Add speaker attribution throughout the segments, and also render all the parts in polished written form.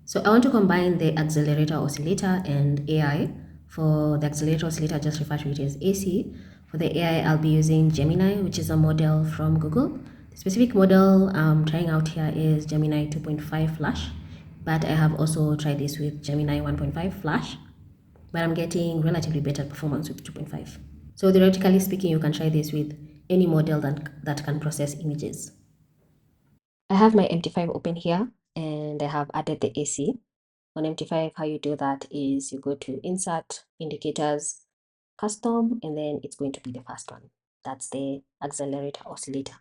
Speaker 1: So I want to combine the accelerator oscillator and AI. For the accelerator oscillator, I just refer to it as AC. For the AI, I'll be using Gemini, which is a model from Google. The specific model I'm trying out here is Gemini 2.5 Flash, but I have also tried this with Gemini 1.5 Flash, but I'm getting relatively better performance with 2.5. So theoretically speaking, you can try this with any model that can process images. I have my MT5 open here and I have added the AC. On MT5, how you do that is you go to Insert, Indicators, Custom, and then it's going to be the first one. That's the accelerator oscillator.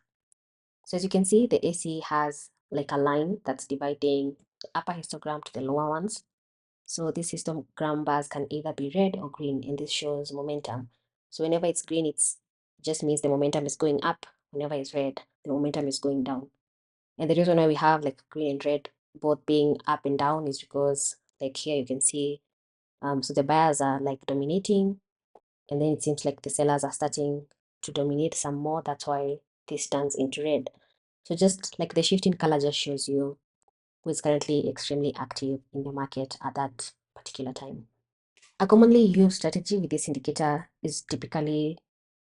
Speaker 1: So as you can see, the AC has like a line that's dividing the upper histogram to the lower ones. So this histogram bars can either be red or green, and this shows momentum. So whenever it's green, it's just means the momentum is going up. Whenever it's red, the momentum is going down. And the reason why we have like green and red both being up and down is because like here you can see, so the buyers are like dominating, and then it seems like the sellers are starting to dominate some more. That's why this turns into red. So just like the shift in color just shows you who is currently extremely active in the market at that particular time. A commonly used strategy with this indicator is typically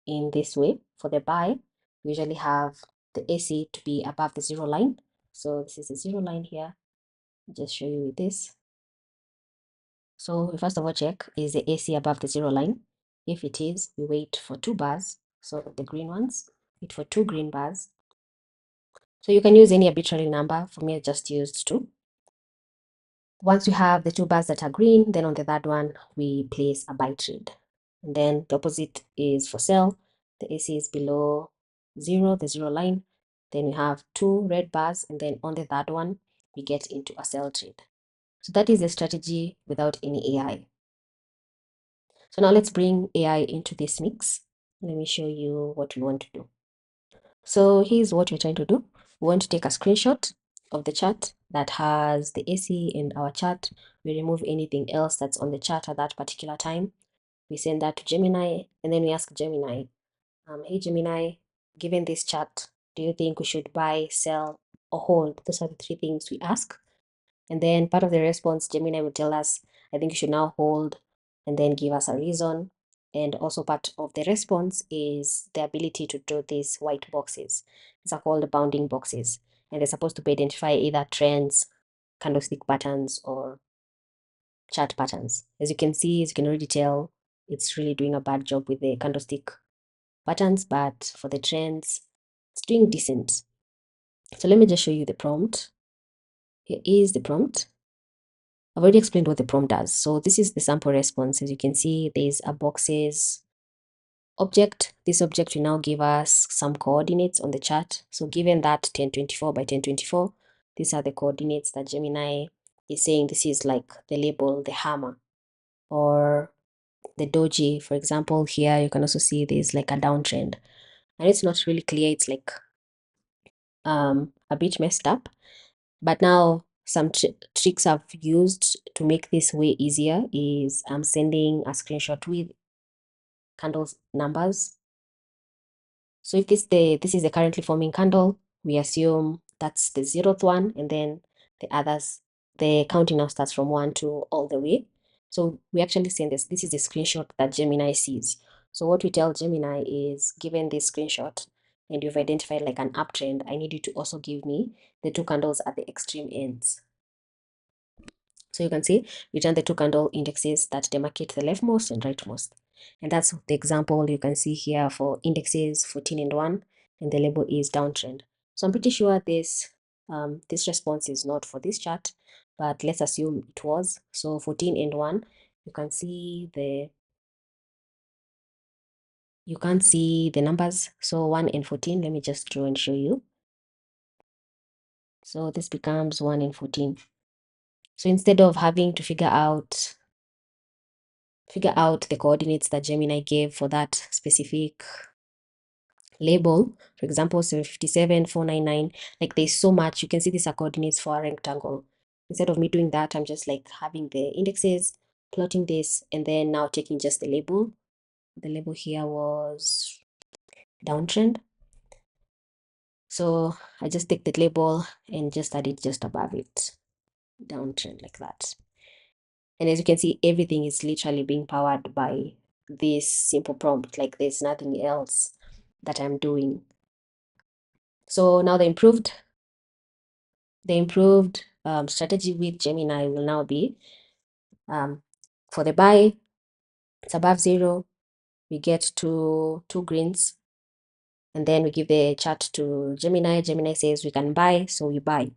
Speaker 1: in this way. For the buy, we usually have the AC to be above the zero line. So this is a zero line here. I'll just show you with this. So we first of all check, is the AC above the zero line? If it is, we wait for 2 bars. So the green ones, wait for 2 green bars. So you can use any arbitrary number. For me, I just used 2. Once we have the 2 bars that are green, then on the third one, we place a buy trade. And then the opposite is for sell. The AC is below 0, the 0 line. Then we have 2 red bars, and then on the third one, we get into a sell trade. So that is a strategy without any AI. So now let's bring AI into this mix. Let me show you what we want to do. So here's what we're trying to do. We want to take a screenshot of the chart that has the AC and our chart. We remove anything else that's on the chart at that particular time. We send that to Gemini, and then we ask Gemini, hey Gemini, given this chart, do you think we should buy, sell, or hold? Those are the 3 things we ask. And then part of the response, Gemini will tell us, I think you should now hold, and then give us a reason. And also part of the response is the ability to draw these white boxes. These are called bounding boxes. And they're supposed to identify either trends, candlestick patterns, or chart patterns. As you can see, as you can already tell, it's really doing a bad job with the candlestick patterns, but for the trends, it's doing decent. So let me just show you the prompt. Here is the prompt. I've already explained what the prompt does. So this is the sample response. As you can see, there's a boxes object. This object will now give us some coordinates on the chart. So given that 1024 by 1024, these are the coordinates that Gemini is saying this is like the label, the hammer, or the doji. For example, here you can also see there's like a downtrend. And it's not really clear. It's like a bit messed up. But now some tricks I've used to make this way easier is I'm sending a screenshot with candles numbers. So if this is the currently forming candle, we assume that's the 0th one, and then the others, the counting now starts from 1 to all the way. So we actually send this. This is the screenshot that Gemini sees. So what we tell Gemini is, given this screenshot, and you've identified like an uptrend, I need you to also give me the 2 candles at the extreme ends. So you can see we turn the 2 candle indexes that demarcate the leftmost and rightmost. And that's the example you can see here for indexes 14 and 1, and the label is downtrend. So I'm pretty sure this response is not for this chart, but let's assume it was. So 14 and 1, you can see you can't see the numbers. So 1 and 14, let me just draw and show you. So this becomes 1 and 14. So instead of having to figure out the coordinates that Gemini gave for that specific label, for example, 757, 499, like there's so much, you can see these are coordinates for a rectangle. Instead of me doing that, I'm just like having the indexes, plotting this, and then now taking just the label. The label here was downtrend. So I just take the label and just add it just above it. downtrend like that. And as you can see, everything is literally being powered by this simple prompt. Like there's nothing else that I'm doing. So now the improved strategy with Gemini will now be for the buy, it's above 0. We get to 2 greens, and then we give the chart to Gemini. Gemini says we can buy, so we buy.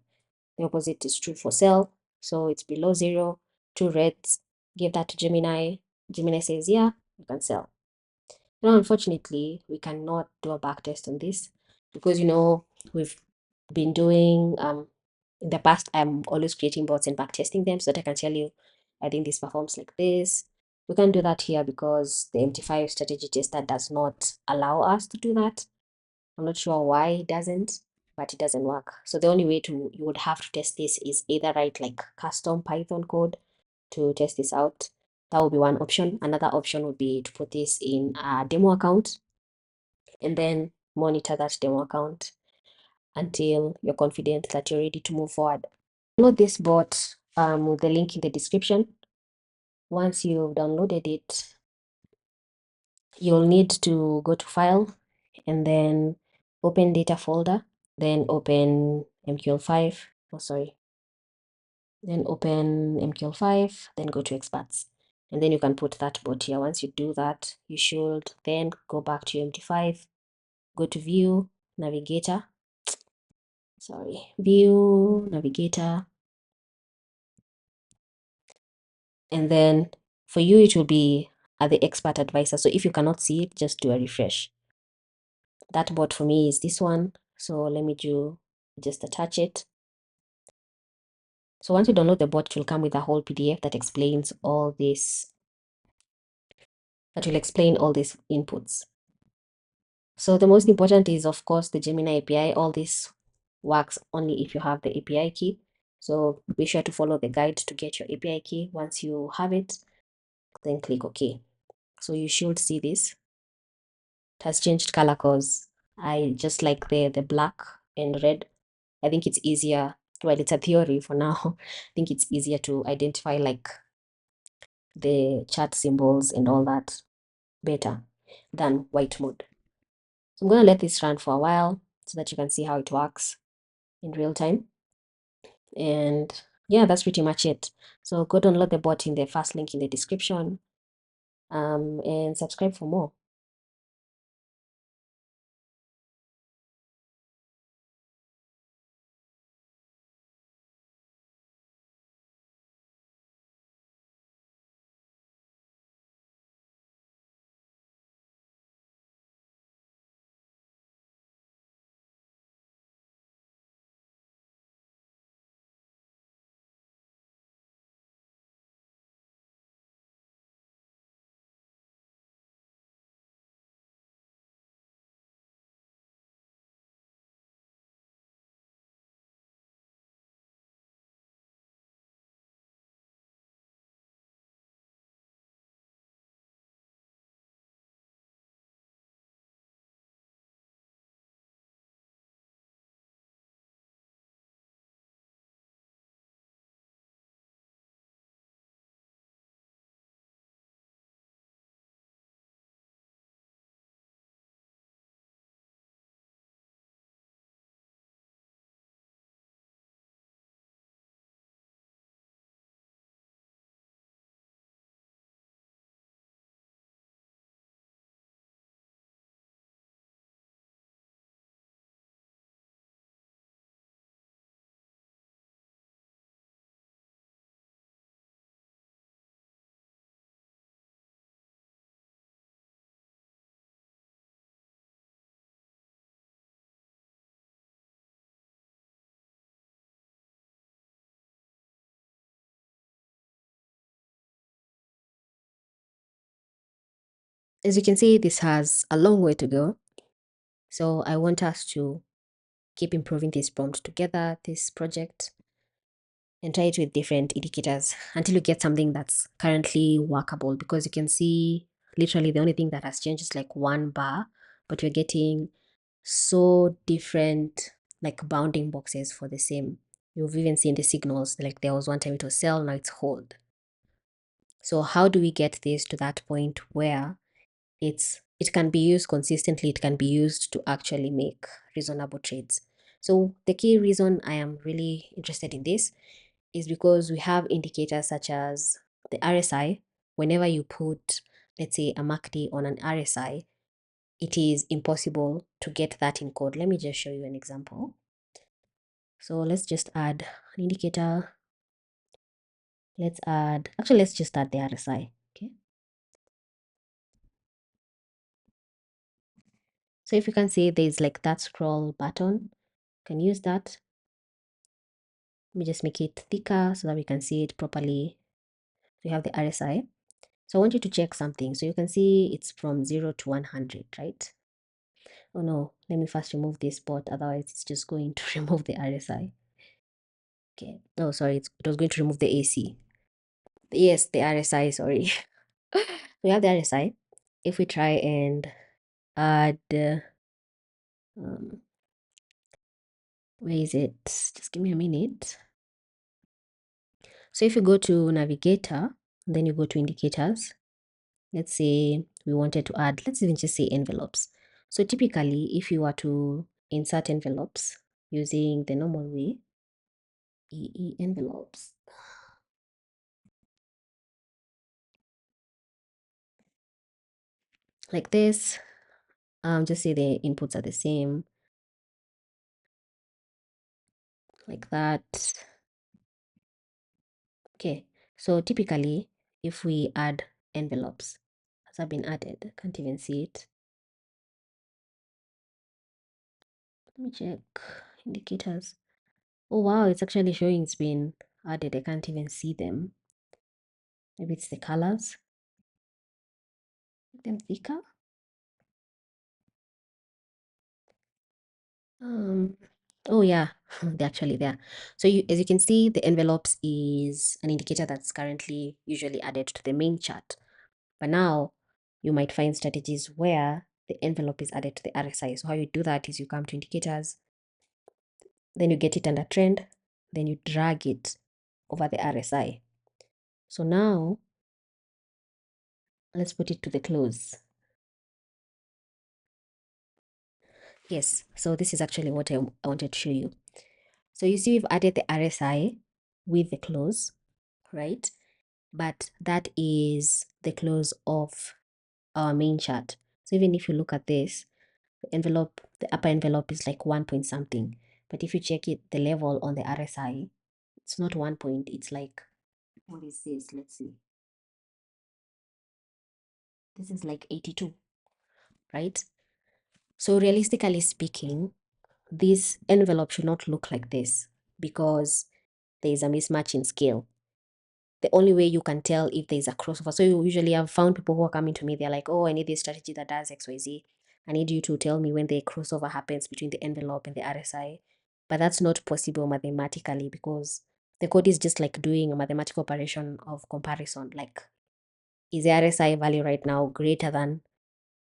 Speaker 1: The opposite is true for sell. So it's below 0, 2 reds. Give that to Gemini. Gemini says, yeah, you can sell. Now, unfortunately, we cannot do a back test on this because, we've been doing, in the past, I'm always creating bots and back testing them so that I can tell you, I think this performs like this. We can't do that here because the MT5 strategy tester does not allow us to do that. I'm not sure why it doesn't, but it doesn't work. So the only way you would have to test this is either write like custom Python code to test this out. That would be one option. Another option would be to put this in a demo account and then monitor that demo account until you're confident that you're ready to move forward. Download this bot with the link in the description. Once you've downloaded it, you'll need to go to File and then open Data folder, then open MQL5. Oh, sorry. Then open MQL5, then go to Experts. And then you can put that bot here. Once you do that, you should then go back to your MT5, go to View, Navigator. Sorry, View, Navigator. And then for you, it will be at the Expert Advisor. So if you cannot see it, just do a refresh. That bot for me is this one. So let me just attach it. So once you download the bot, it will come with a whole PDF that explains all this, that will explain all these inputs. So the most important is, of course, the Gemini API. All this works only if you have the API key. So be sure to follow the guide to get your API key. Once you have it, then click OK. So you should see this. It has changed color because I just like the black and red. I think it's easier. Well, it's a theory for now. I think it's easier to identify like the chart symbols and all that better than white mode. So I'm going to let this run for a while so that you can see how it works in real time. And yeah, that's pretty much it. So go download the bot in the first link in the description, and subscribe for more. As you can see, this has a long way to go. So I want us to keep improving this prompt together, this project, and try it with different indicators until you get something that's currently workable. Because you can see literally the only thing that has changed is like one bar, but you're getting so different like bounding boxes for the same You've even seen the signals, like there was one time it was sell, now it's hold. So how do we get this to that point where it can be used consistently, it can be used to actually make reasonable trades? So the key reason I am really interested in this is because we have indicators such as the RSI. Whenever you put, let's say, a MACD on an RSI, it is impossible to get that in code. Let me just show you an example. So let's just add an indicator. Let's just add the RSI. Okay. So if you can see, there's like that scroll button. You can use that. Let me just make it thicker so that we can see it properly. We have the RSI. So I want you to check something. So you can see it's from 0 to 100, right? Oh no, let me first remove this spot. Otherwise, it's just going to remove the RSI. Okay. Oh, sorry. It was going to remove the AC. Yes, the RSI, sorry. We have the RSI. If we try and add, um, where is it? Just give me a minute. So if you go to navigator, then you go to indicators. Let's say we wanted to add, let's even just say envelopes. So typically, if you were to insert envelopes using the normal way, EE envelopes, like this, just say the inputs are the same, like that. Okay, so typically, if we add envelopes, has that been added? I can't even see it. Let me check indicators. Oh wow, it's actually showing it's been added. I can't even see them. Maybe it's the colors. Make them thicker. Oh yeah, they're actually there. So as you can see, the envelopes is an indicator that's currently usually added to the main chart. But now you might find strategies where the envelope is added to the RSI. So how you do that is you come to indicators, then you get it under trend, then you drag it over the RSI. So now let's put it to the close. Yes, so this is actually what I wanted to show you. So you see we've added the RSI with the close, right? But that is the close of our main chart. So even if you look at this, the envelope, the upper envelope is like 1 point something. But if you check it, the level on the RSI, it's not 1 point, it's like, what is this? Let's see. This is like 82, right? So realistically speaking, this envelope should not look like this because there is a mismatch in scale. The only way you can tell if there's a crossover. So you usually have found people who are coming to me, they're like, oh, I need this strategy that does XYZ. I need you to tell me when the crossover happens between the envelope and the RSI. But that's not possible mathematically because the code is just like doing a mathematical operation of comparison. Like, is the RSI value right now greater than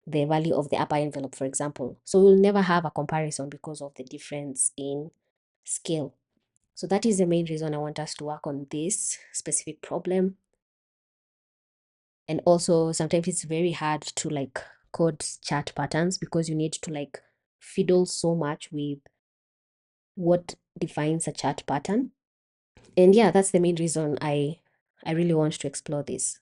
Speaker 1: the value of the upper envelope, for example? So we'll never have a comparison because of the difference in scale. So that is the main reason I want us to work on this specific problem. And also sometimes it's very hard to like code chart patterns because you need to like fiddle so much with what defines a chart pattern. And yeah, that's the main reason I really want to explore this.